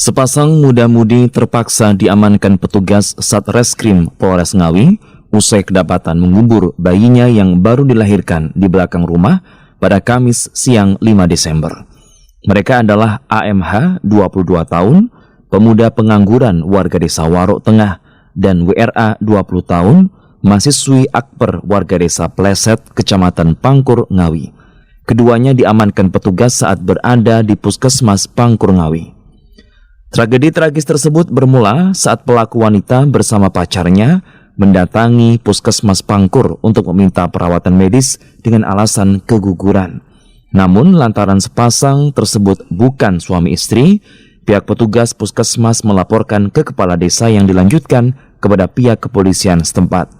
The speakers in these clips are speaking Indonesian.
Sepasang muda-mudi terpaksa diamankan petugas Satreskrim Polres Ngawi usai kedapatan mengubur bayinya yang baru dilahirkan di belakang rumah pada Kamis siang 5 Desember. Mereka adalah AMH 22 tahun, pemuda pengangguran warga desa Warok Tengah, dan WRA 20 tahun, mahasiswi Akper warga desa Pleset, Kecamatan Pangkur, Ngawi. Keduanya diamankan petugas saat berada di Puskesmas Pangkur, Ngawi. Tragedi tragis tersebut bermula saat pelaku wanita bersama pacarnya mendatangi Puskesmas Pangkur untuk meminta perawatan medis dengan alasan keguguran. Namun lantaran sepasang tersebut bukan suami istri, pihak petugas Puskesmas melaporkan ke kepala desa yang dilanjutkan kepada pihak kepolisian setempat.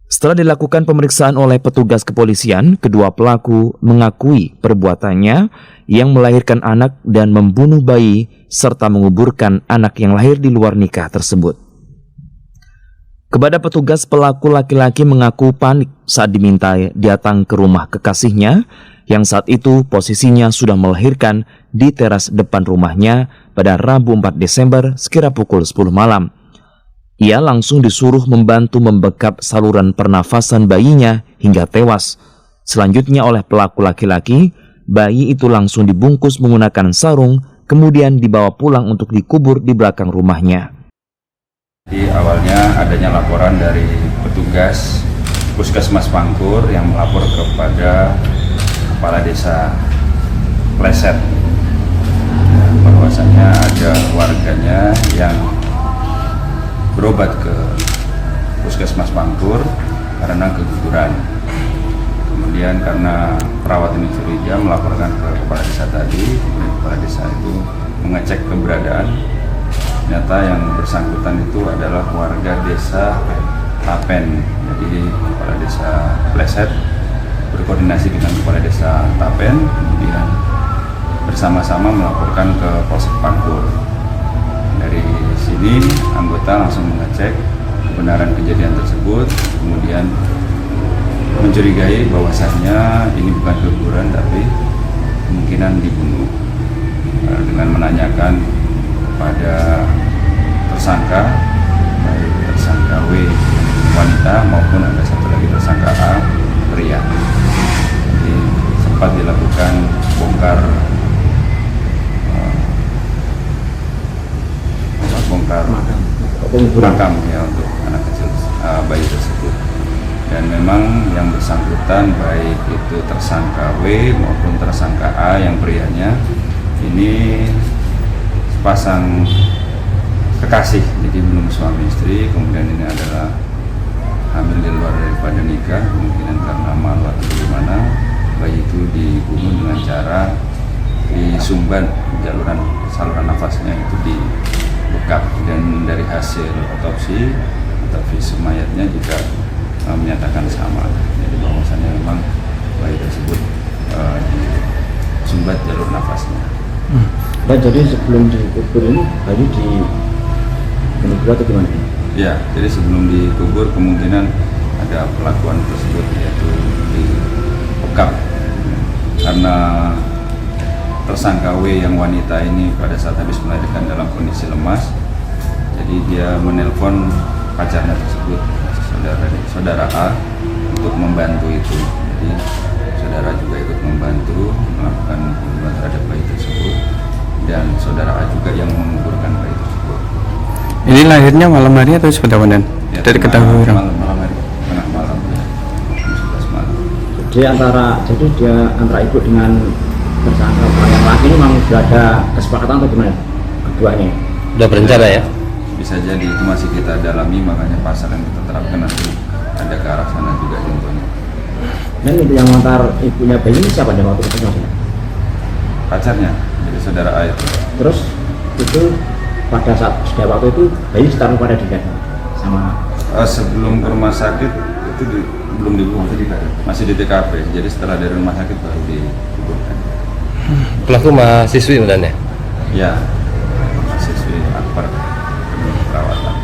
Setelah dilakukan pemeriksaan oleh petugas kepolisian, kedua pelaku mengakui perbuatannya yang melahirkan anak dan membunuh bayi serta menguburkan anak yang lahir di luar nikah tersebut. Kepada petugas, pelaku laki-laki mengaku panik saat diminta datang ke rumah kekasihnya yang saat itu posisinya sudah melahirkan di teras depan rumahnya pada Rabu 4 Desember sekira pukul 10 malam. Ia langsung disuruh membantu membekap saluran pernafasan bayinya hingga tewas. Selanjutnya oleh pelaku laki-laki, bayi itu langsung dibungkus menggunakan sarung, kemudian dibawa pulang untuk dikubur di belakang rumahnya. Di awalnya adanya laporan dari petugas Puskesmas Pangkur yang melapor kepada Kepala Desa Pleset bahwasanya ada warganya yang berobat ke Puskesmas Pangkur karena keguguran. Kemudian karena perawat ini curiga melaporkan ke kepala desa tadi, kemudian kepala desa itu mengecek keberadaan. Ternyata yang bersangkutan itu adalah warga desa Tapen. Jadi kepala desa Pleset berkoordinasi dengan kepala desa Tapen, kemudian bersama-sama melaporkan ke Polsek Pangkur. Dari sini anggota langsung mengecek kebenaran kejadian tersebut, kemudian mencurigai bahwasannya ini bukan keguguran tapi kemungkinan dibunuh. Dengan menanyakan kepada tersangka, baik tersangka W wanita maupun ada satu lagi tersangka A pria. Jadi sempat dilakukan bongkar makam ya untuk anak kecil bayi tersebut. Dan memang yang bersangkutan baik itu tersangka W maupun tersangka A yang prianya ini sepasang kekasih, jadi belum suami istri. Kemudian ini adalah hamil di luar daripada nikah, kemungkinan karena malu atau bagaimana bayi itu dibunuh dengan cara disumbat saluran nafasnya itu dibekap. Dan dari hasil otopsi mayatnya juga menyatakan sama, jadi bahwasannya memang bayi tersebut disumbat jalur nafasnya. Dan jadi sebelum dikubur ini bayi dikubur atau gimana? Ya, jadi sebelum dikubur kemungkinan ada perlakuan tersebut, yaitu dibekap. Karena tersangka W yang wanita ini pada saat habis melahirkan dalam kondisi lemas, jadi dia menelpon pacarnya tersebut, saudara A, untuk membantu itu. Jadi saudara juga ikut membantu melakukan hubungan terhadap bayi tersebut, dan saudara A juga yang menguburkan bayi tersebut. Ini lahirnya malam hari atau sudah malam? Ya, dari ketahui orang. Malam hari, tengah malam ya, 11 malam. Jadi dia antara ibu dengan tersangka yang laki ini memang sudah ada kesepakatan atau gimana? Keduanya? Sudah berencana ya? Bisa jadi, itu masih kita dalami, makanya pasal yang kita terapkan nanti ada ke arah sana juga contohnya. Dan itu yang mengantar ibunya bayi ini siapa dia waktu itu? Pacarnya, jadi saudara A itu. Terus itu pada saat sudah waktu itu bayi ditaruh pada dia sama sebelum ke rumah sakit itu belum dikubur, masih di TKP. Jadi setelah dari rumah sakit baru dikuburkan. Pelaku mahasiswi sebenarnya? Ya, mahasiswi Akper perawatan.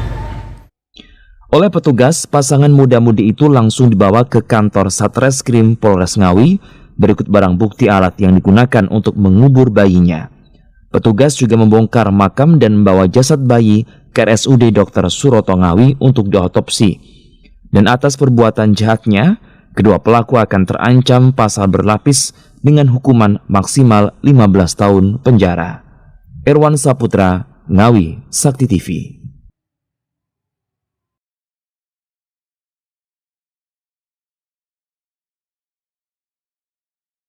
Oleh petugas, pasangan muda-mudi itu langsung dibawa ke kantor Satreskrim Polres Ngawi berikut barang bukti alat yang digunakan untuk mengubur bayinya. Petugas juga membongkar makam dan membawa jasad bayi ke RSUD Dr. Suroto Ngawi untuk diotopsi. Dan atas perbuatan jahatnya, kedua pelaku akan terancam pasal berlapis dengan hukuman maksimal 15 tahun penjara. Irwan Saputra, Ngawi, Sakti TV.